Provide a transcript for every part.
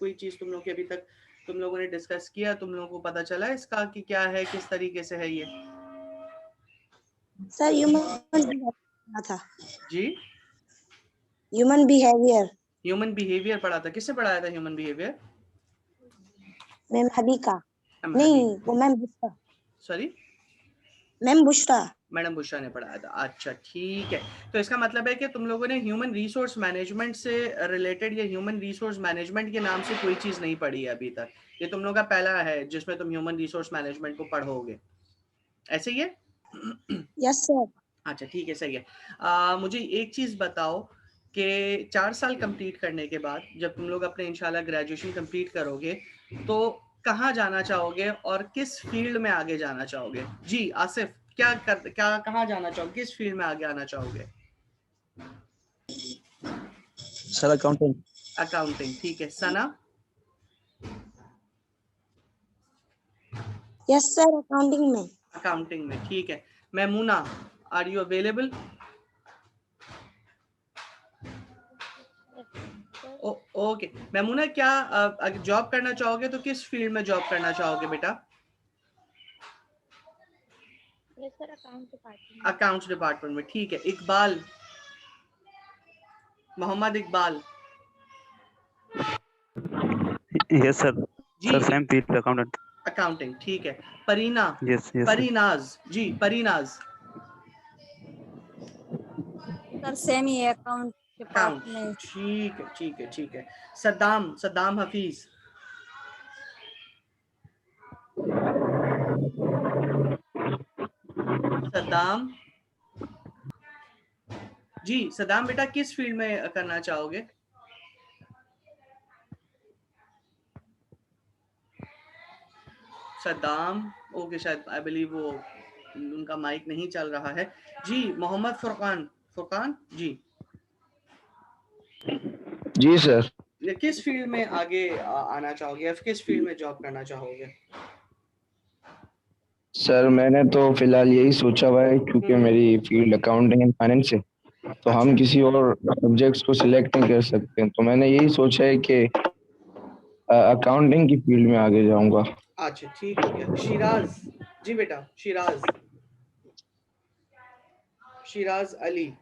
कोई चीज तुम लोग की अभी तक तुम लोगों ने डिस्कस किया, तुम लोगों को पता चला इसका कि क्या है, किस तरीके से है ये? सर ह्यूमन था जी, ह्यूमन बिहेवियर। ह्यूमन बिहेवियर पढ़ा था। किसने पढ़ाया था ह्यूमन बिहेवियर? मैम हबीका, मैम नहीं हबीब, वो ma'am Bushra, sorry ma'am Bushra. Madam Bushra ने पढ़ाया था। अच्छा ठीक है, तो इसका मतलब है कि तुम लोगों ने ह्यूमन रिसोर्स मैनेजमेंट से रिलेटेड या ह्यूमन रिसोर्स मैनेजमेंट के नाम से कोई चीज़ नहीं पढ़ी है अभी तक। ये तुम लोग का पहला है जिसमें तुम ह्यूमन रिसोर्स मैनेजमेंट को पढ़ोगे, ऐसे ही है? Yes sir. अच्छा ठीक है, सही है। मुझे एक चीज़ बताओ कि 4 साल कंप्लीट करने के बाद जब तुम लोग अपने इंशाल्लाह ग्रेजुएशन कंप्लीट करोगे तो कहाँ जाना चाहोगे और किस फील्ड में आगे जाना चाहोगे? जी आसिफ, क्या कहाँ जाना चाहोगे, किस फील्ड में आगे आना चाहोगे? Sir accountant. अकाउंटिंग, ठीक है। सना? यस सर, अकाउंटिंग में। अकाउंटिंग में, ठीक है। Maimoona, are you available? Okay Maimoona, क्या जॉब करना चाहोगे तो किस फील्ड में जॉब करना चाहोगे बेटा? सर अकाउंट्स डिपार्टमेंट में, ठीक है। इकबाल, मोहम्मद इकबाल? Yes sir. जी sir same field accountant. Accounting, ठीक है। Parina? Yes yes Parinaz ji, Parinaz? Sir same ही अकाउंट अकाउंट, डिपार्टमेंट। ठीक है ठीक है ठीक है। सद्दाम, सद्दाम हफीज? सद्दाम जी, सद्दाम बेटा किस फील्ड में करना चाहोगे? सद्दाम, ओके, शायद आई बिलीव वो उनका माइक नहीं चल रहा है। जी मोहम्मद फुरकान, फुरकान जी? जी सर। ये किस फील्ड में आगे आना चाहोगे या किस फील्ड में जॉब करना चाहोगे? सर मैंने तो फिलहाल यही सोचा हुआ है क्योंकि मेरी फील्ड अकाउंटिंग एंड फाइनेंस है, तो हम अच्छा किसी और सब्जेक्ट्स को सिलेक्ट नहीं कर सकते, तो मैंने यही सोचा है कि अकाउंटिंग की फील्ड में आगे जाऊंगा। अच्छा, ठीक हो गया। शिराज जी बेटा, शिराज, शिराज अली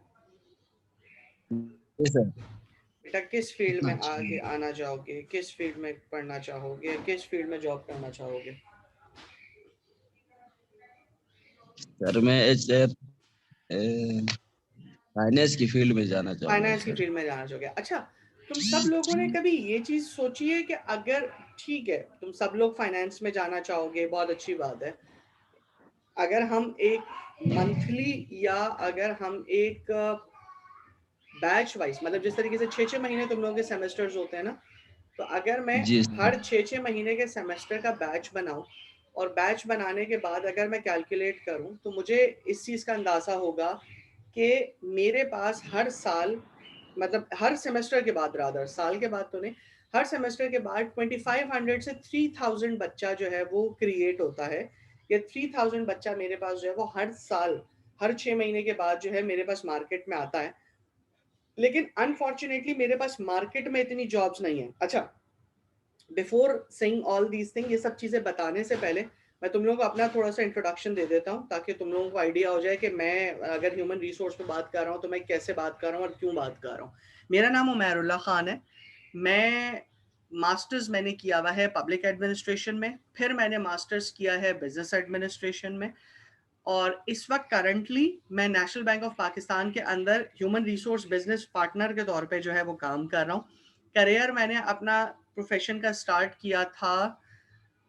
सर। बेटा किस फील्ड में आगे आना चाहोगे, किस फील्ड में पढ़ना चाहोगे, किस फील्ड में जॉब करना चाहोगे? सर मैं फाइनेंस की फील्ड में जाना चाहूंगा फाइनेंस की सर। फील्ड में जाना चाहोगे। अच्छा, तुम सब लोगों ने कभी ये चीज सोची है कि अगर, ठीक है तुम सब लोग फाइनेंस में जाना चाहोगे, बहुत अच्छी बात है, अगर हम एक मंथली या अगर हम एक बैच वाइज, मतलब जिस तरीके से 6-6 महीने तुम लोगों के सेमेस्टर्स होते हैं ना, तो अगर मैं जी हर सर। 6-6 महीने के सेमेस्टर का बैच बनाऊं और बैच बनाने के बाद अगर मैं कैलकुलेट करूं तो मुझे इस चीज़ का अंदाज़ा होगा कि मेरे पास हर साल, मतलब हर सेमेस्टर के बाद, रादर साल के बाद तो नहीं, हर सेमेस्टर के बाद 2500 से 3000 बच्चा जो है वो क्रिएट होता है। ये 3000 बच्चा मेरे पास जो है वो हर साल, हर 6 महीने के बाद जो है मेरे पास मार्केट में आता है। लेकिन अनफॉर्चुनेटली मेरे पास मार्केट में इतनी जॉब्स नहीं है। अच्छा, before saying all these thing, ये सब चीज़ें बताने से पहले मैं तुम लोगों को अपना थोड़ा सा इंट्रोडक्शन दे देता हूँ ताकि तुम लोगों को आइडिया हो जाए कि मैं अगर ह्यूमन रिसोर्स पे बात कर रहा हूँ तो मैं कैसे बात कर रहा हूँ और क्यों बात कर रहा हूँ। मेरा नाम उमैरुल्लाह खान है। मैं मास्टर्स मैंने किया हुआ है पब्लिक एडमिनिस्ट्रेशन में, फिर मैंने मास्टर्स किया है बिजनेस एडमिनिस्ट्रेशन में, और इस वक्त करंटली मैं नेशनल बैंक ऑफ पाकिस्तान के अंदर ह्यूमन रिसोर्स बिजनेस पार्टनर के तौर पे जो है वो काम कर रहा हूँ। करियर मैंने अपना प्रोफेशन का स्टार्ट किया था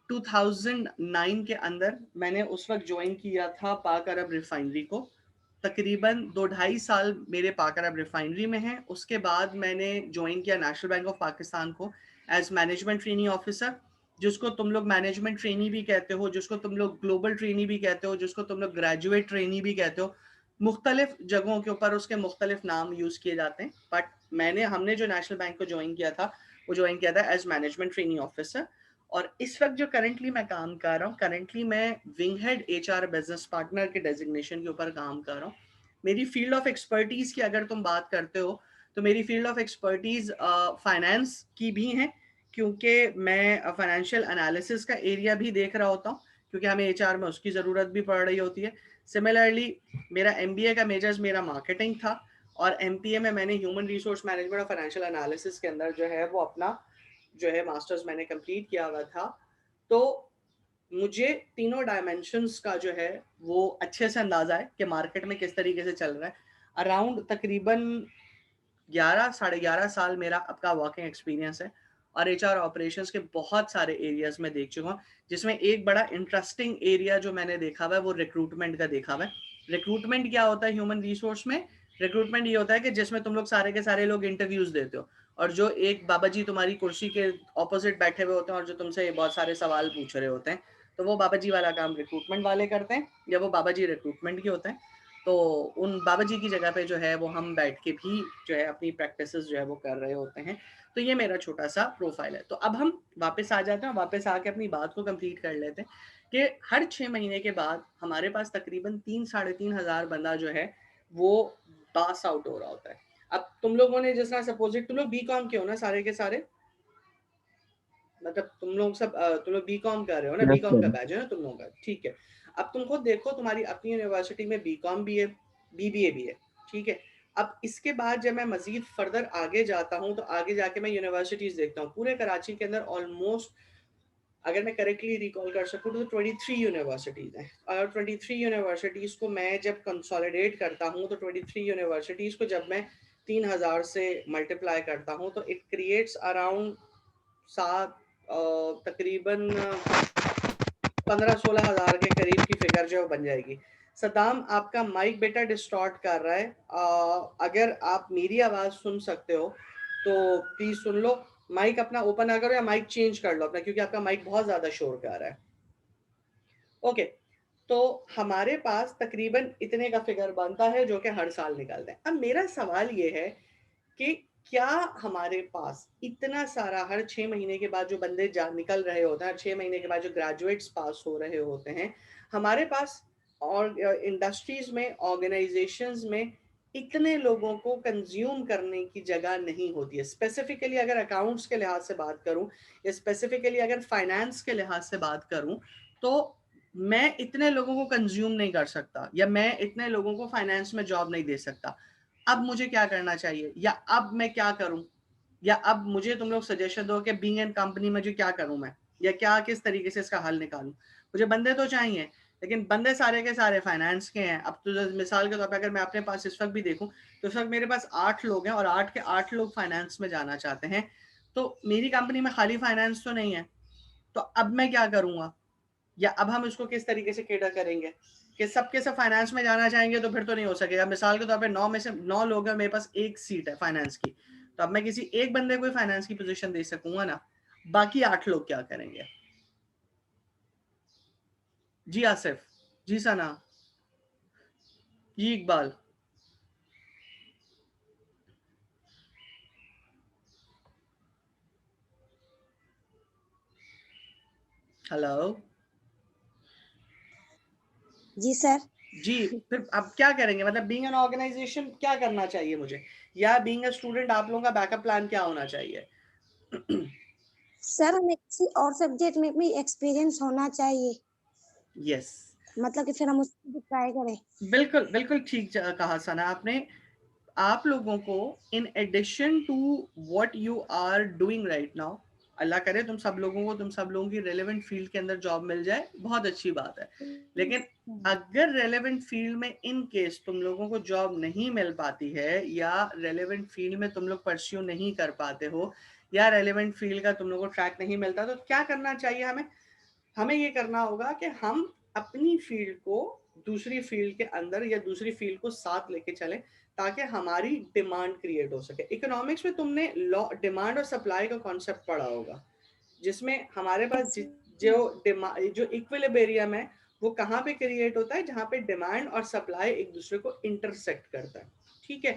2009 के अंदर। मैंने उस वक्त ज्वाइन किया था पाक अरब रिफाइनरी को। तकरीबन 2-2.5 साल मेरे पाक अरब रिफाइनरी में हैं। उसके बाद मैंने ज्वाइन किया नेशनल बैंक ऑफ पाकिस्तान को एज मैनेजमेंट ट्रेनी ऑफिसर, जिसको तुम लोग मैनेजमेंट ट्रेनी भी कहते हो, जिसको तुम लोग ग्लोबल ट्रेनी भी कहते हो, जिसको तुम लोग ग्रेजुएट ट्रेनी भी कहते हो। मुख्तलिफ जगहों के ऊपर उसके मुख्तलिफ नाम यूज़ किए जाते हैं, बट हमने जो नेशनल बैंक को ज्वाइन किया था वो ज्वाइन किया था एज मैनेजमेंट ट्रेनी ऑफिसर। और इस वक्त जो करंटली मैं काम कर रहा हूँ, करंटली मैं wing head HR business partner के डेजिग्नेशन के ऊपर काम कर रहा हूँ। मेरी फील्ड ऑफ एक्सपर्टीज की अगर तुम बात करते हो तो मेरी फील्ड ऑफ एक्सपर्टीज फाइनेंस की भी है, क्योंकि मैं फाइनेंशियल एनालिसिस का एरिया भी देख रहा होता हूँ, क्योंकि हमें एचआर में उसकी ज़रूरत भी पड़ रही होती है। सिमिलरली मेरा एमबीए का मेजर्स मेरा मार्केटिंग था, और एमपीए में मैंने ह्यूमन रिसोर्स मैनेजमेंट और फाइनेंशियल एनालिसिस के अंदर जो है वो अपना जो है मास्टर्स मैंने कंप्लीट किया हुआ था। तो मुझे तीनों डायमेंशंस का जो है वो अच्छे से अंदाजा है कि मार्केट में किस तरीके से चल रहा है। अराउंड तकरीबन 11 साढ़े 11 साल मेरा आपका वर्किंग एक्सपीरियंस है, और एचआर ऑपरेशंस के बहुत सारे एरियाज में देख चुका हूँ, जिसमें एक बड़ा इंटरेस्टिंग एरिया जो मैंने देखा हुआ है वो रिक्रूटमेंट का देखा हुआ है। रिक्रूटमेंट क्या होता है ह्यूमन रिसोर्स में? रिक्रूटमेंट ये होता है कि जिसमें तुम लोग सारे के सारे लोग इंटरव्यूज देते हो, और जो एक बाबा जी तुम्हारी कुर्सी के ऑपोजिट बैठे हुए होते हैं और जो तुमसे बहुत सारे सवाल पूछ रहे होते हैं, तो वो बाबा जी वाला काम रिक्रूटमेंट वाले करते हैं, या वो बाबा जी रिक्रूटमेंट के होते हैं। तो उन बाबा जी की जगह पे जो है वो हम बैठ के भी जो है अपनी प्रैक्टिसेस जो है वो कर रहे होते हैं। तो ये मेरा छोटा सा प्रोफाइल है। तो अब हम वापस आ जाते हैं, वापस आके अपनी बात को कंप्लीट कर लेते हैं कि हर 6 महीने के बाद हमारे पास तकरीबन 3-3.5 हज़ार बंदा जो है वो पास आउट हो रहा होता है। अब तुम लोगों ने जिस तरह सपोजिट तुम लोग बीकॉम के हो ना सारे के सारे, मतलब तुम लोग सब तुम लोग बीकॉम कर रहे हो ना, यस बीकॉम का सर। बैच है ना तुम लोगों का, ठीक है। अब तुम खुद देखो तुम्हारी अपनी यूनिवर्सिटी में बीकॉम भी है, बीबीए भी है, ठीक है। अब इसके बाद जब मैं मजीद फर्दर आगे जाता हूँ तो आगे जाके मैं यूनिवर्सिटीज देखता हूँ पूरे कराची के अंदर ऑलमोस्ट, अगर मैं करेक्टली रिकॉल कर सकूँ तो 23 यूनिवर्सिटीज हैं। और 23 यूनिवर्सिटीज को मैं जब कंसोलिडेट करता हूँ तो 23 यूनिवर्सिटीज को जब मैं 3000 से मल्टीप्लाई करता हूँ तो इट क्रिएट्स अराउंड तकरीबन 15-16 हज़ार के करीब की फिगर जो बन जाएगी। सद्दाम आपका माइक बेटा डिस्टॉर्ट कर रहा है, अगर आप मेरी आवाज़ सुन सकते हो तो प्लीज़ सुन लो। माइक अपना ओपन ना करो या माइक चेंज कर लो अपना, क्योंकि आपका माइक बहुत ज़्यादा शोर कर रहा है। ओके, तो हमारे पास तकरीबन इतने का फिगर बनता है जो कि हर साल निकलता है। अब मेरा सवाल ये है कि क्या हमारे पास इतना सारा हर 6 महीने के बाद जो बंदे निकल रहे होते हैं, हर 6 महीने के बाद जो ग्रेजुएट्स पास हो रहे होते हैं, हमारे पास और इंडस्ट्रीज में, ऑर्गेनाइजेशंस में इतने लोगों को कंज्यूम करने की जगह नहीं होती है। स्पेसिफिकली अगर अकाउंट्स के लिहाज से बात करूं, या स्पेसिफिकली अगर फाइनेंस के लिहाज से बात करूं, तो मैं इतने लोगों को कंज्यूम नहीं कर सकता, या मैं इतने लोगों को फाइनेंस में जॉब नहीं दे सकता। अब मुझे क्या करना चाहिए, या अब मैं क्या करूं, या अब मुझे तुम लोग सजेशन दो कि बीइंग एन कंपनी में जो क्या करूं मैं, या क्या किस तरीके से इसका हल निकालूं। मुझे बंदे तो चाहिए, लेकिन बंदे सारे के सारे फाइनेंस के हैं। अब तो मिसाल के तौर पर अगर मैं अपने पास इस वक्त भी देखूं तो इस वक्त मेरे पास 8 लोग हैं, और 8 के 8 लोग फाइनेंस में जाना चाहते हैं। तो मेरी कंपनी में खाली फाइनेंस तो नहीं है, तो अब मैं क्या करूंगा, या अब हम इसको किस तरीके से केटर करेंगे कि सबके सब फाइनेंस में जाना चाहेंगे तो फिर तो नहीं हो सकेगा। मिसाल के तौर पे 9 में से 9 लोग हैं, मेरे पास एक सीट है फाइनेंस की, तो अब मैं किसी एक बंदे को फाइनेंस की पोजीशन दे सकूंगा ना, बाकी 8 लोग क्या करेंगे? जी आसिफ, जी सना, जी इकबाल। हेलो जी सर। जी। फिर अब क्या करेंगे, मतलब बीइंग एन ऑर्गेनाइजेशन क्या करना चाहिए मुझे, या बीइंग अ स्टूडेंट आप लोगों का बैकअप प्लान क्या होना चाहिए? सर हमें किसी और सब्जेक्ट में भी एक्सपीरियंस होना चाहिए, यस, मतलब कि फिर हम उसको भी ट्राई करें। बिल्कुल बिल्कुल ठीक कहा सना आपने। आप लोगों को in addition to what you are doing right now, Allah करे तुम सब लोगों की रेलेवेंट फील्ड के अंदर जॉब मिल जाए, बहुत अच्छी बात है। लेकिन अगर रेलेवेंट फील्ड में इन केस तुम लोगों को जॉब नहीं मिल पाती है, या रेलेवेंट फील्ड में तुम लोग परस्यू नहीं कर पाते हो, या रेलेवेंट फील्ड का तुम लोगों को ट्रैक नहीं मिलता, तो क्या करना चाहिए हमें? हमें ये करना होगा कि हम अपनी फील्ड को दूसरी फील्ड के अंदर, या दूसरी फील्ड को साथ लेके चलें, ताकि हमारी डिमांड क्रिएट हो सके। इकोनॉमिक्स में तुमने लॉ डिमांड और सप्लाई का कॉन्सेप्ट पढ़ा होगा, जिसमें हमारे पास जो इक्विलिब्रियम है वो कहाँ पे क्रिएट होता है, जहाँ पे डिमांड और सप्लाई एक दूसरे को इंटरसेक्ट करता है, ठीक है।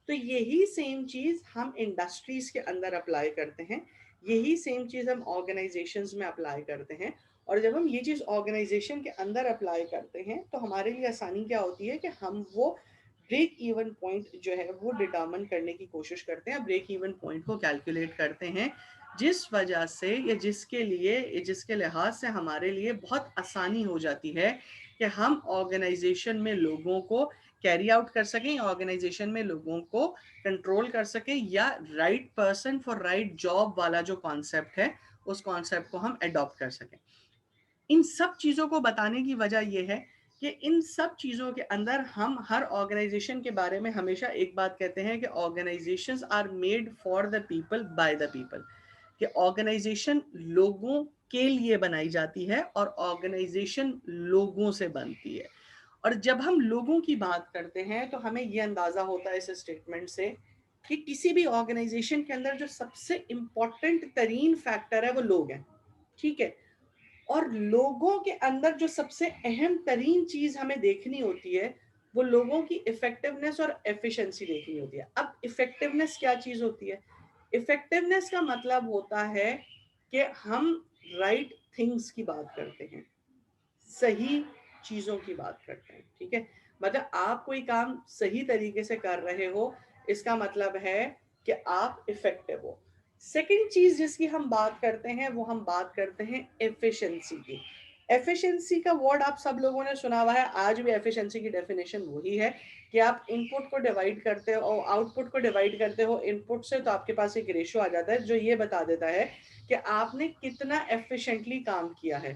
तो यही सेम चीज हम इंडस्ट्रीज के अंदर अप्लाई करते हैं, यही सेम चीज हम ऑर्गेनाइजेशंस में अप्लाई करते हैं। और जब हम ये चीज ऑर्गेनाइजेशन के अंदर अप्लाई करते हैं तो हमारे लिए आसानी क्या होती है कि हम वो ब्रेक इवन पॉइंट जो है वो डिटरमिन करने की कोशिश करते हैं, ब्रेक इवन पॉइंट को कैलकुलेट करते हैं जिस वजह से या जिसके लिहाज से हमारे लिए बहुत आसानी हो जाती है कि हम ऑर्गेनाइजेशन में लोगों को कैरी आउट कर सकें, ऑर्गेनाइजेशन में लोगों को कंट्रोल कर सकें, या right person for right job वाला जो कॉन्सेप्ट है उस कॉन्सेप्ट को हम अडॉप्ट कर सकें। इन सब चीज़ों को बताने की वजह यह है कि इन सब चीज़ों के अंदर हम हर ऑर्गेनाइजेशन के बारे में हमेशा एक बात कहते हैं कि organisations are made for the people by the people, कि ऑर्गेनाइजेशन लोगों के लिए बनाई जाती है और ऑर्गेनाइजेशन लोगों से बनती है। और जब हम लोगों की बात करते हैं तो हमें यह अंदाजा होता है इस स्टेटमेंट से कि किसी भी ऑर्गेनाइजेशन के अंदर जो सबसे इंपॉर्टेंट तरीन फैक्टर है वो लोग हैं, ठीक है। और लोगों के अंदर जो सबसे अहम तरीन चीज हमें देखनी होती है वो लोगों की इफेक्टिवनेस और एफिशिएंसी देखनी होती है। अब इफेक्टिवनेस क्या चीज होती है? इफेक्टिवनेस का मतलब होता है कि हम राइट थिंग्स की बात करते हैं, सही चीजों की बात करते हैं, ठीक है। मतलब आप कोई काम सही तरीके से कर रहे हो, इसका मतलब है कि आप इफेक्टिव हो। सेकंड चीज जिसकी हम बात करते हैं वो हम बात करते हैं एफिशिएंसी की। एफिशिएंसी का वर्ड आप सब लोगों ने सुना हुआ है, आज भी एफिशिएंसी की डेफिनेशन वही है कि आप इनपुट को डिवाइड करते हो और आउटपुट को डिवाइड करते हो इनपुट से, तो आपके पास एक रेशियो आ जाता है जो ये बता देता है कि आपने कितना एफिशिएंटली काम किया है,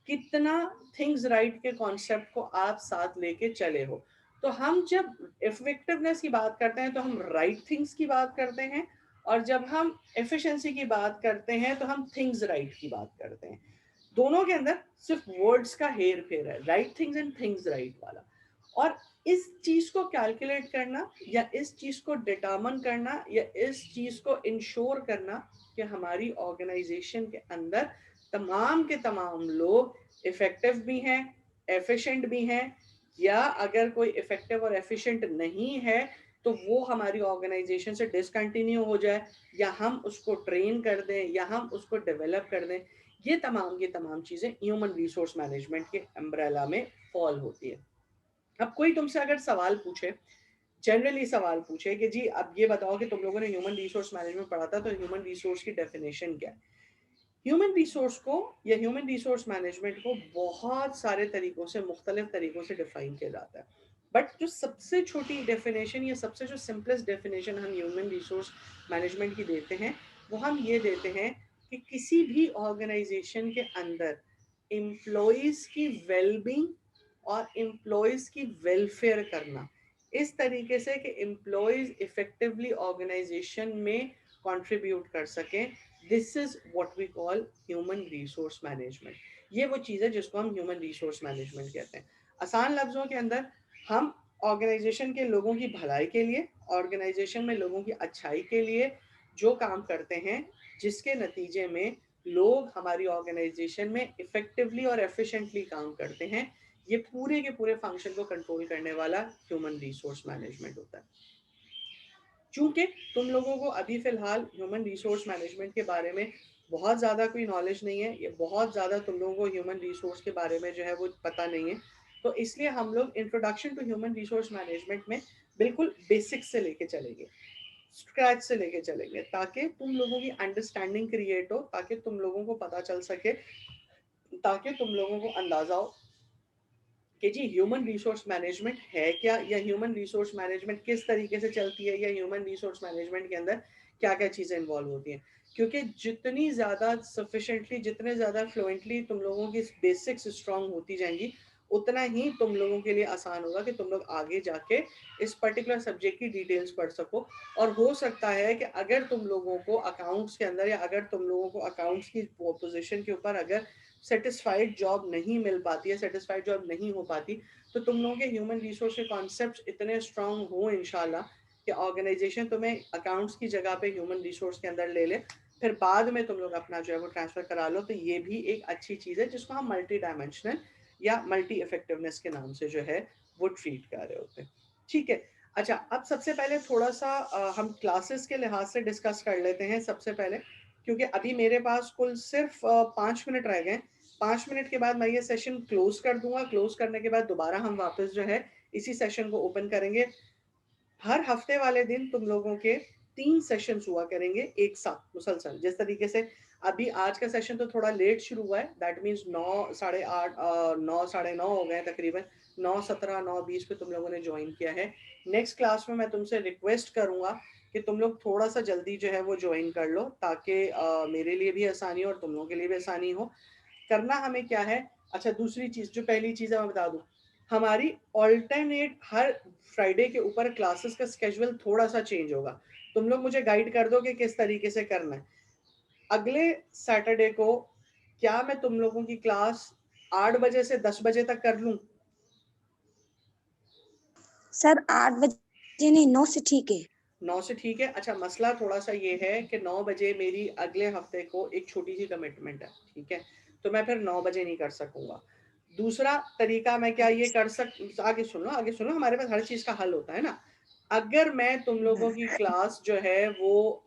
कितना थिंग्स राइट के कॉन्सेप्ट को आप साथ लेके चले हो। तो हम जब इफेक्टिवनेस की बात करते हैं तो हम राइट थिंग्स की बात करते हैं, और जब हम एफिशिएंसी की बात करते हैं तो हम थिंग्स राइट की बात करते हैं। दोनों के अंदर सिर्फ वर्ड्स का हेर फेर है, right things and things right वाला। और इस चीज को कैलकुलेट करना या इस चीज को डिटरमिन करना या इस चीज को इंश्योर करना कि हमारी ऑर्गेनाइजेशन के अंदर तमाम के तमाम लोग इफेक्टिव भी हैं, एफिशिएंट भी हैं, या अगर कोई इफेक्टिव और एफिशिएंट नहीं है तो वो हमारी ऑर्गेनाइजेशन से डिसकंटिन्यू हो जाए, या हम उसको ट्रेन कर दें, या हम उसको डेवलप कर दें। ये तमाम की तमाम चीजें ह्यूमन रिसोर्स मैनेजमेंट के अम्ब्रेला में फॉल होती है। अब कोई तुमसे अगर सवाल पूछे, जनरली सवाल पूछे कि जी अब ये बताओ कि तुम लोगों ने ह्यूमन रिसोर्स मैनेजमेंट पढ़ा था, तो ह्यूमन रिसोर्स की डेफिनेशन क्या है? ह्यूमन रिसोर्स को या ह्यूमन रिसोर्स मैनेजमेंट को बहुत सारे तरीकों से, मुख्तलिफ तरीकों से डिफाइन किया जाता है, बट जो सबसे छोटी डेफिनेशन या सबसे जो सिंपलेस्ट डेफिनेशन हम ह्यूमन रिसोर्स मैनेजमेंट की देते हैं वो हम ये देते हैं कि किसी भी ऑर्गेनाइजेशन के अंदर एम्प्लॉयज की वेलबींग और एम्प्लॉयज की वेलफेयर करना इस तरीके से कि एम्प्लॉयज इफेक्टिवली ऑर्गेनाइजेशन में कंट्रीब्यूट कर सकें, this is what we call human resource management. ये वो चीज़ है जिसको हम ह्यूमन रिसोर्स मैनेजमेंट कहते हैं। आसान लफ्जों के अंदर हम ऑर्गेनाइजेशन के लोगों की भलाई के लिए, ऑर्गेनाइजेशन में लोगों की अच्छाई के लिए जो काम करते हैं, जिसके नतीजे में लोग हमारी ऑर्गेनाइजेशन में इफेक्टिवली और एफिशिएंटली काम करते हैं, ये पूरे के पूरे फंक्शन को कंट्रोल करने वाला ह्यूमन रिसोर्स मैनेजमेंट होता है। चूंकि तुम लोगों को अभी फिलहाल ह्यूमन रिसोर्स मैनेजमेंट के बारे में बहुत ज़्यादा कोई नॉलेज नहीं है, ये बहुत ज़्यादा तुम लोगों को ह्यूमन रिसोर्स के बारे में जो है वो पता नहीं है, तो इसलिए हम लोग introduction to human resource management में बिल्कुल बेसिक्स से लेके चलेंगे, स्क्रैच से लेके चलेंगे, ताकि तुम लोगों की अंडरस्टैंडिंग क्रिएट हो, ताकि तुम लोगों को पता चल सके, ताकि तुम लोगों को अंदाजा हो कि जी ह्यूमन रिसोर्स मैनेजमेंट है क्या, या ह्यूमन रिसोर्स मैनेजमेंट किस तरीके से चलती है, या ह्यूमन रिसोर्स मैनेजमेंट के अंदर क्या क्या चीज़ें इन्वॉल्व होती हैं। क्योंकि जितनी ज़्यादा सफिशेंटली, जितने ज़्यादा फ्लुएंटली तुम लोगों की बेसिक्स स्ट्रांग होती जाएंगी, उतना ही तुम लोगों के लिए आसान होगा कि तुम लोग आगे जाके इस पर्टिकुलर सब्जेक्ट की डिटेल्स पढ़ सको। और हो सकता है कि अगर तुम लोगों को अकाउंट्स के अंदर, या अगर तुम लोगों को अकाउंट्स की पोजीशन के ऊपर अगर सेटिस्फाइड जॉब नहीं मिल पाती है, सेटिस्फाइड जॉब नहीं हो पाती, तो तुम लोगों के ह्यूमन रिसोर्स के कॉन्सेप्ट्स इतने स्ट्रांग हो इंशाल्लाह कि ऑर्गेनाइजेशन तुम्हें अकाउंट्स की जगह पे ह्यूमन रिसोर्स के अंदर ले ले, फिर बाद में तुम लोग अपना जो है वो ट्रांसफर करा लो। तो ये भी एक अच्छी चीज़ है जिसको हम मल्टी डायमेंशनल या मल्टी इफेक्टिवनेस के नाम से जो है वो ट्रीट कर रहे होते हैं, ठीक है। अच्छा, अब सबसे पहले थोड़ा सा हम क्लासेस के लिहाज से डिस्कस कर लेते हैं सबसे पहले, क्योंकि अभी मेरे पास कुल सिर्फ 5 मिनट रह गए। 5 मिनट के बाद मैं ये सेशन क्लोज कर दूंगा। क्लोज करने के बाद दोबारा हम वापस जो है इसी सेशन को ओपन करेंगे। हर हफ्ते वाले दिन तुम लोगों के 3 सेशंस हुआ करेंगे एक साथ मुसलसल। जिस तरीके से अभी आज का सेशन तो थोड़ा लेट शुरू हुआ है, दैट मीन्स 9 साढ़े 8 9 साढ़े 9 हो गए तकरीबन, 9:17 9:20 पे तुम लोगों ने ज्वाइन किया है। नेक्स्ट क्लास में मैं तुमसे रिक्वेस्ट करूंगा कि तुम लोग थोड़ा सा जल्दी जो है वो ज्वाइन कर लो, ताकि मेरे लिए भी आसानी हो और तुम लोगों के लिए भी आसानी हो। करना हमें क्या है, अच्छा दूसरी चीज, जो पहली चीज है मैं बता दूं, हमारी ऑल्टरनेट हर फ्राइडे के ऊपर क्लासेस का स्केड्यूल थोड़ा सा चेंज होगा। तुम लोग मुझे गाइड कर दो कि किस तरीके से करना है। अगले सैटरडे को क्या मैं तुम लोगों की क्लास 8 बजे से 10 बजे तक कर लूं? सर 8 बजे नहीं, 9 से ठीक है। 9 से ठीक है। अच्छा मसला थोड़ा सा ये है कि 9 बजे मेरी अगले हफ्ते को एक छोटी सी कमिटमेंट है, ठीक है, तो मैं फिर 9 बजे नहीं कर सकूंगा। दूसरा तरीका मैं क्या ये कर आगे सुनो, हमारे पास हर चीज का हल होता है ना। अगर मैं तुम लोगों की क्लास जो है वो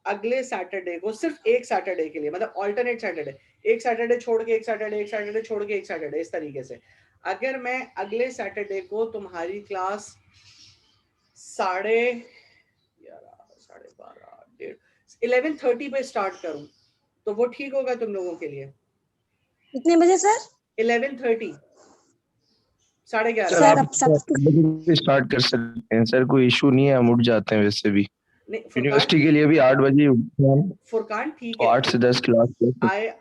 अगले सैटरडे को सिर्फ एक सैटरडे के लिए, मतलब ऑल्टरनेट सैटरडे, एक सैटरडे छोड़ के एक सैटरडे, एक सैटरडे छोड़ के एक सैटरडे, इस तरीके से अगर मैं अगले सैटरडे को तुम्हारी क्लास 11:30 पे स्टार्ट करूं तो वो ठीक होगा तुम लोगों के लिए? कितने बजे सर? 11:30 11:30। सर सर आप अब सब स्टार्ट कर सकते हैं सर, कोई इशू नहीं है, हम उठ जाते हैं वैसे भी। नहीं यूनिवर्सिटी के लिए भी 8 बजे उठते हैं, फुरकान ठीक तो है, 8 से 10 क्लास।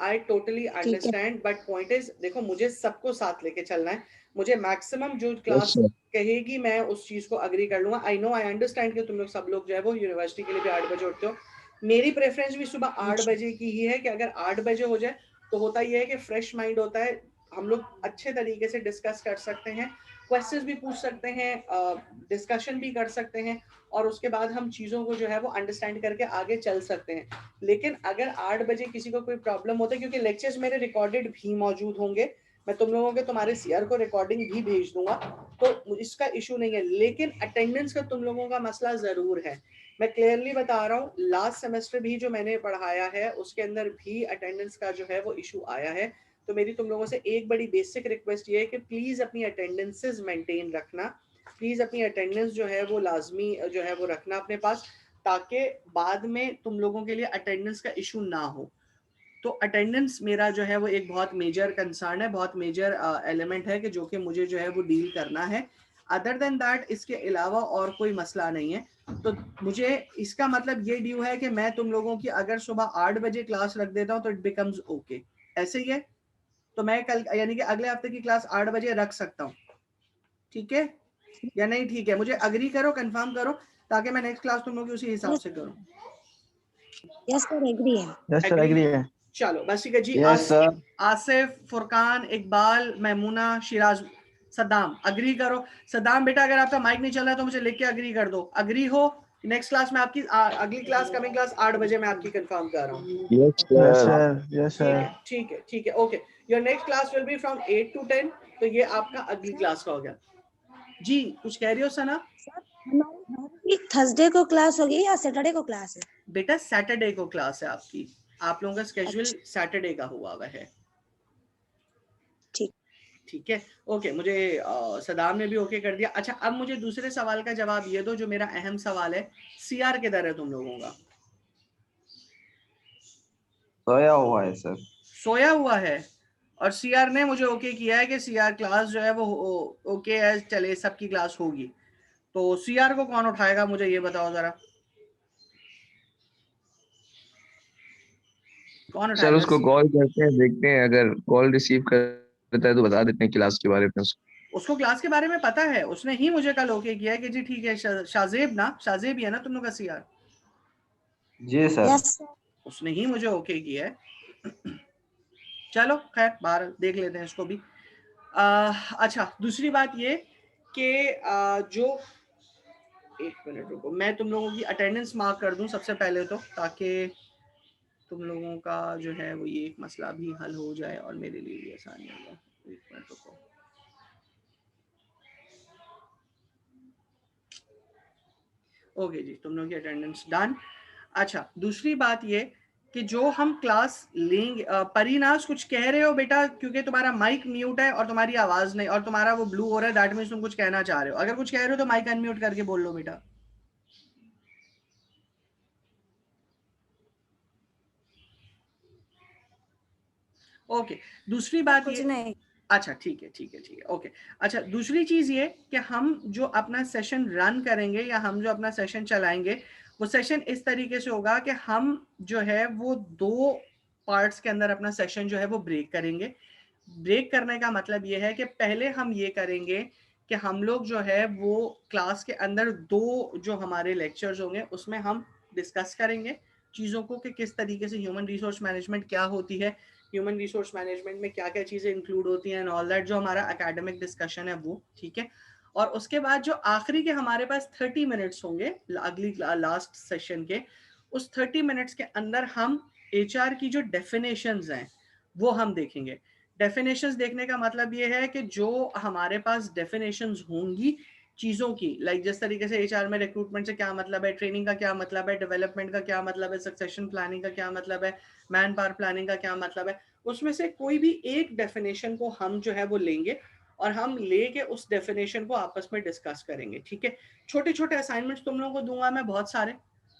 आई टोटली ठीक है। अंडरस्टैंड, बट पॉइंट इज देखो मुझे सबको साथ लेके चलना है। मुझे मैक्सिमम जो यस क्लास सर। कहेगी मैं उस चीज को अग्री कर लूंगा। आई नो, आई अंडरस्टैंड कि तुम लोग सब लोग जो है वो यूनिवर्सिटी के लिए भी 8 बजे उठते हो। मेरी प्रेफरेंस भी सुबह 8 बजे की ही है कि अगर 8 बजे हो जाए तो होता ही है कि फ्रेश माइंड होता है, हम लोग अच्छे तरीके से डिस्कस कर सकते हैं, क्वेश्चंस भी पूछ सकते हैं, डिस्कशन भी कर सकते हैं, और उसके बाद हम चीज़ों को जो है वो अंडरस्टैंड करके आगे चल सकते हैं। लेकिन अगर 8 बजे किसी को कोई प्रॉब्लम होता है, क्योंकि लेक्चर्स मेरे रिकॉर्डेड भी मौजूद होंगे, मैं तुम लोगों के तुम्हारे सीआर को रिकॉर्डिंग भी भेज दूंगा, तो इसका इशू नहीं है। लेकिन अटेंडेंस का तुम लोगों का मसला ज़रूर है। मैं क्लियरली बता रहा हूँ, लास्ट सेमेस्टर भी जो मैंने पढ़ाया है उसके अंदर भी अटेंडेंस का जो है वो इशू आया है। तो मेरी तुम लोगों से एक बड़ी बेसिक रिक्वेस्ट ये है कि प्लीज़ अपनी अटेंडेंसेस मेंटेन रखना, प्लीज़ अपनी अटेंडेंस जो है वो लाजमी जो है वो रखना अपने पास, ताकि बाद में तुम लोगों के लिए अटेंडेंस का इशू ना हो। तो अटेंडेंस मेरा जो है वो एक बहुत मेजर कंसर्न है, बहुत मेजर एलिमेंट है कि जो कि मुझे जो है वो डील करना है। अदर देन दैट इसके अलावा और कोई मसला नहीं है। तो मुझे इसका मतलब ये ड्यू है कि मैं तुम लोगों की अगर सुबह 8 बजे क्लास रख देता हूँ तो इट बिकम्स ओके, ऐसे ही है। तो मैं कल यानी कि अगले हफ्ते की क्लास 8 बजे रख सकता हूँ, ठीक है या नहीं? ठीक है, मुझे अग्री करो, कंफर्म करो, ताकि मैं नेक्स्ट क्लास तुम लोग की उसी हिसाब से करूँ। यस सर एग्री है। यस सर एग्री है। चलो बस ठीक है जी। Yes sir. Asif, Furqan, Iqbal, Maimuna, Shiraz, Saddam agree करो। सद्दाम बेटा अगर आपका माइक नहीं चल रहा है तो मुझे लिख के अग्री कर दो। अग्री हो? नेक्स्ट क्लास में आपकी अगली क्लास, कमिंग क्लास 8 बजे मैं आपकी कंफर्म कर रहा हूँ। Yes yes sir. Sir. Yes sir. ठीक है ठीक है, okay. Your next class will be from 8 to 10। तो ये आपका अगली क्लास का हो गया जी। कुछ कह रही हो सना? सर हमारी थर्सडे को क्लास होगी या सैटरडे को क्लास है? बेटा सैटरडे को क्लास है आपकी, आप लोगों का स्केड्यूल अच्छा। सैटरडे का हुआ हुआ है। ठीक। ठीक है, ओके। मुझे सदाम ने भी ओके कर दिया। अच्छा अब मुझे दूसरे सवाल का जवाब ये दो जो मेरा अहम सवाल है, सीआर किधर है तुम लोगों का? सोया हुआ है सर। सोया हुआ है, और सीआर ने मुझे ओके किया है कि सीआर क्लास जो है वो ओके है, चले सबकी क्लास होगी। तो सीआर को कौन उठाएगा मुझे ये बताओ जरा, कौन सर उठाएगा? उसको कॉल करते हैं, देखते हैं, अगर कॉल रिसीव करता है तो बता देते हैं क्लास के बारे में उसको। उसको क्लास के बारे में पता है, उसने ही मुझे कल ओके किया है कि जी ठीक है। शाजेब ना, शाजेब ही है ना तुम लोग का सीआर? जी सर। Yes sir. उसने ही मुझे ओके किया है। चलो खैर बाहर देख लेते हैं इसको भी। अच्छा दूसरी बात ये कि जो, एक मिनट रुको, मैं तुम लोगों की अटेंडेंस मार्क कर दूं सबसे पहले तो, ताकि तुम लोगों का जो है वो ये एक मसला भी हल हो जाए और मेरे लिए भी आसानी हो जाए। एक मिनट रुको। ओके जी, तुम लोगों की अटेंडेंस डन। अच्छा दूसरी बात ये कि जो हम क्लास लेंगे, परिनाज कुछ कह रहे हो बेटा, क्योंकि तुम्हारा माइक म्यूट है और तुम्हारी आवाज नहीं, और तुम्हारा वो ब्लू हो रहा है, दैट मींस तुम कुछ कहना चाह रहे हो। अगर कुछ कह रहे हो तो माइक अनम्यूट करके बोल लो बेटा। ओके, दूसरी बात कुछ ये, नहीं। अच्छा ठीक है, ओके। अच्छा, दूसरी चीज ये कि हम जो अपना सेशन रन करेंगे या हम जो अपना सेशन चलाएंगे, वो सेशन इस तरीके से होगा कि हम जो है वो 2 पार्ट्स के अंदर अपना सेशन जो है वो ब्रेक करेंगे। ब्रेक करने का मतलब ये है कि पहले हम ये करेंगे कि हम लोग जो है वो क्लास के अंदर 2 जो हमारे लेक्चर्स होंगे उसमें हम डिस्कस करेंगे चीज़ों को कि किस तरीके से ह्यूमन रिसोर्स मैनेजमेंट क्या होती है, ह्यूमन रिसोर्स मैनेजमेंट में क्या क्या चीज़ें इंक्लूड होती हैं एंड ऑल दैट, जो हमारा एकेडमिक डिस्कशन है वो, ठीक है। और उसके बाद जो आखिरी के हमारे पास 30 मिनट्स होंगे अगली लास्ट सेशन के, उस 30 मिनट्स के अंदर हम HR की जो डेफिनेशंस हैं वो हम देखेंगे। डेफिनेशंस देखने का मतलब ये है कि जो हमारे पास डेफिनेशंस होंगी चीज़ों की, लाइक जिस तरीके से HR में रिक्रूटमेंट से क्या मतलब है, ट्रेनिंग का क्या मतलब है, डेवलपमेंट का क्या मतलब है, सक्सेशन प्लानिंग का क्या मतलब है, मैन पावर प्लानिंग का क्या मतलब है, उसमें से कोई भी एक डेफिनेशन को हम जो है वो लेंगे और हम लेके उस डेफिनेशन को आपस में डिस्कस करेंगे, ठीक है। छोटे छोटे असाइनमेंट्स तुम लोगों को दूंगा मैं बहुत सारे।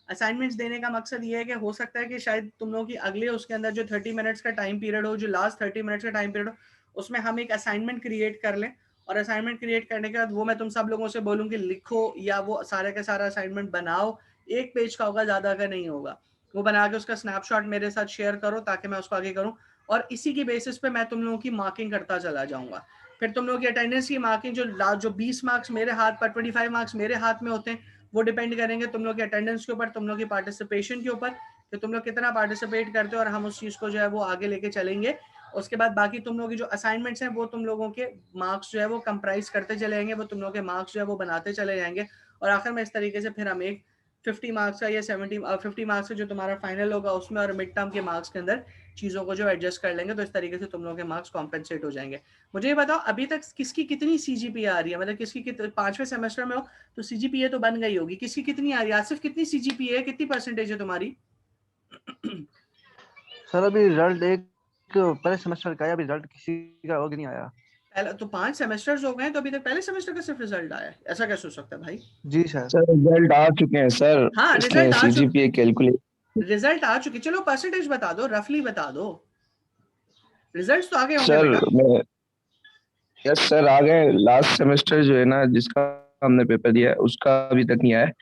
असाइनमेंट्स देने का मकसद ये है कि हो सकता है कि शायद तुम लोगों की अगले उसके अंदर जो 30 मिनट्स का टाइम पीरियड हो, जो लास्ट 30 मिनट्स का टाइम पीरियड हो, उसमें हम एक असाइनमेंट क्रिएट कर लें और असाइनमेंट क्रिएट करने के बाद वो मैं तुम सब लोगों से बोलूँ कि लिखो या वो सारे का सारा असाइनमेंट बनाओ। 1 पेज का होगा, ज़्यादा का नहीं होगा। वो बना के उसका स्नैपशॉट मेरे साथ शेयर करो ताकि मैं उसको आगे करूँ और इसी की बेसिस पे मैं तुम लोगों की मार्किंग करता चला जाऊंगा। फिर तुम लोगों की अटेंडेंस की मार्किंग जो 20 मार्क्स मेरे हाथ पर, 25 मार्क्स मेरे हाथ में होते हैं, वो डिपेंड करेंगे तुम लोग की अटेंडेंस के ऊपर, तुम लोग की पार्टिसिपेशन के ऊपर, कि तुम लोग कितना पार्टिसिपेट करते हो और हम उस चीज़ को जो है वो आगे लेके चलेंगे। उसके बाद बाकी तुम लोगों की जो असाइनमेंट्स हैं वो तुम लोगों के मार्क्स जो है वो कंप्राइज करते चले जाएंगे, वो तुम लोगों के मार्क्स जो है वो बनाते चले जाएंगे और आखिर में इस तरीके से फिर हम एक 50 मार्क्स का या 50 मार्क्स का जो तुम्हारा फाइनल होगा उसमें और मिड टर्म के मार्क्स के अंदर चीज़ों को जो एडजस्ट कर लेंगे, तो इस तरीके से तुम लोगों के मार्क्स कॉम्पेंसेट हो जाएंगे। मुझे ये बताओ अभी तक किसकी कितनी CGPA आ रही है, मतलब किसकी 5वें सेमेस्टर में हो तो CGPA तो बन गई होगी, किसकी कितनी आ रही है? आसिफ कितनी CGPA है, कितनी परसेंटेज है तुम्हारी? सर अभी रिजल्ट एक पहले सेमेस्टर का है, अभी रिजल्ट किसी का और नहीं आया। पहला तो 5 सेमेस्टर्स हो गए तो अभी तक पहले सेमेस्टर का सिर्फ रिजल्ट आया है, ऐसा कैसे हो सकता है भाई? जी सर। सर रिजल्ट आ चुके हैं सर, हाँ इसलिए CGPA कैलकुलेट। रिजल्ट आ चुके, चलो परसेंटेज बता दो, रफली बता दो, रिजल्ट्स तो आगे होंगे सर बेटा। मैं यस सर आ गए। लास्ट सेमेस्टर जो है ना जिसका हमने पेपर दिया है उसका अभी तक नहीं आया है।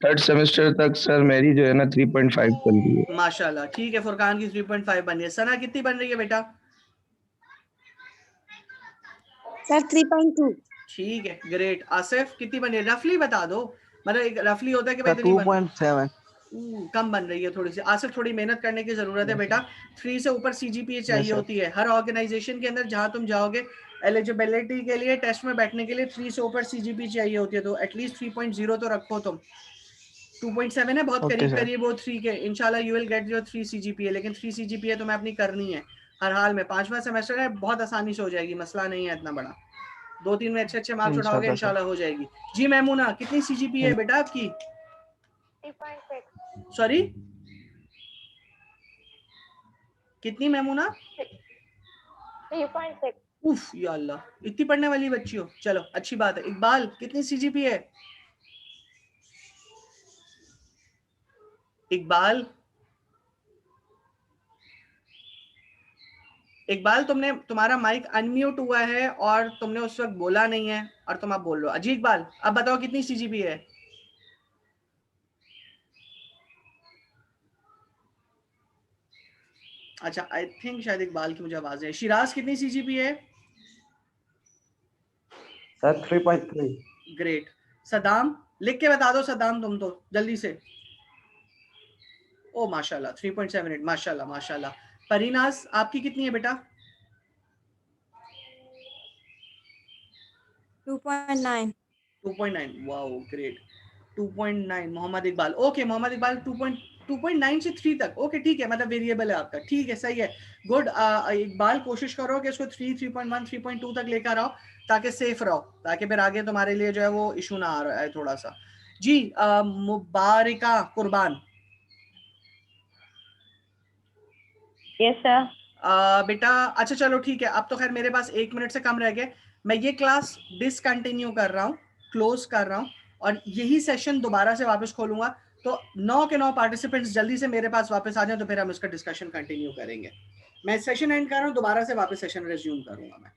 3rd सेमेस्टर तक सर मेरी जो है ना 3.5 चल रही है। माशाल्लाह, ठीक है। फुरकान की 3.5 बन रही है। सना कितनी बन रही है बेटा? सर 3.2। ठीक है, ग्रेट। आसिफ कितनी बन रही है? रफली बता दो, मतलब एक रफली होता है कि भाई सर इतनी बन 2.7। कम बन रही है थोड़ी सी। आसिफ थोड़ी मेहनत करने की जरूरत है बेटा। 3 से ऊपर CGPA यस चाहिए सर। होती है हर ऑर्गेनाइजेशन के अंदर जहां तुम जाओगे एलिजिबिलिटी के लिए, टेस्ट में बैठने के लिए 3 से ऊपर CGPA चाहिए होती है, तो एटलीस्ट 3.0 तो रखो तुम। 2.7 है, बहुत ओके करीब सर। करीब वो 3 के। इंशाल्लाह you will get your 3 CGPA, लेकिन 3 CGPA तुम्हें अपनी करनी है हर हाल में। 5वां सेमेस्टर है, बहुत आसानी से हो जाएगी, मसला नहीं है इतना बड़ा। 2-3 में अच्छे अच्छे मार्क्स उठाओगे इंशाल्लाह सर। इंशाल्लाह हो जाएगी। जी मैमूना कितनी CGPA है बेटा आपकी? 3.6। सॉरी कितनी मैमूना? 3.6। उफ या अल्लाह, इतनी पढ़ने वाली बच्ची हो, चलो अच्छी बात है। इकबाल कितनी CGPA है? इकबाल इकबाल तुमने, तुम्हारा माइक अनम्यूट हुआ है और तुमने उस वक्त बोला नहीं है और तुम अब बोल रहे हो। अजी इकबाल अब बताओ कितनी CGPA है? अच्छा आई थिंक शायद इकबाल की मुझे आवाज है। शिराज कितनी CGPA है? सर 3.3। ग्रेट। सदाम लिख के बता दो, सदाम तुम तो जल्दी से। ओ माशाल्लाह 3.78, माशाल्लाह माशाल्लाह। परीनाज आपकी कितनी है बेटा? 2.9। 2.9, wow great. 2.9 Mohammad Iqbal, okay Mohammad Iqbal 2.9 से 3 तक, ओके ठीक है, मतलब वेरिएबल है आपका, ठीक है सही है, गुड। इकबाल कोशिश करो कि इसको 3, 3.1, 3.2 तक लेकर आओ ताकि सेफ रहो, ताकि फिर आगे तुम्हारे लिए जो है वो इशू ना आ रहा है थोड़ा सा। जी मुबारिका कुर्बान। Yes sir. बेटा अच्छा चलो ठीक है, अब तो खैर मेरे पास 1 मिनट से कम रह गए, मैं ये क्लास डिसकंटिन्यू कर रहा हूँ, क्लोज कर रहा हूँ और यही सेशन दोबारा से वापस खोलूंगा। तो 9 के 9 पार्टिसिपेंट्स जल्दी से मेरे पास वापस आ जाए तो फिर हम इसका डिस्कशन कंटिन्यू करेंगे। मैं सेशन एंड कर रहा हूँ, दोबारा से वापस सेशन रिज्यूम करूंगा मैं।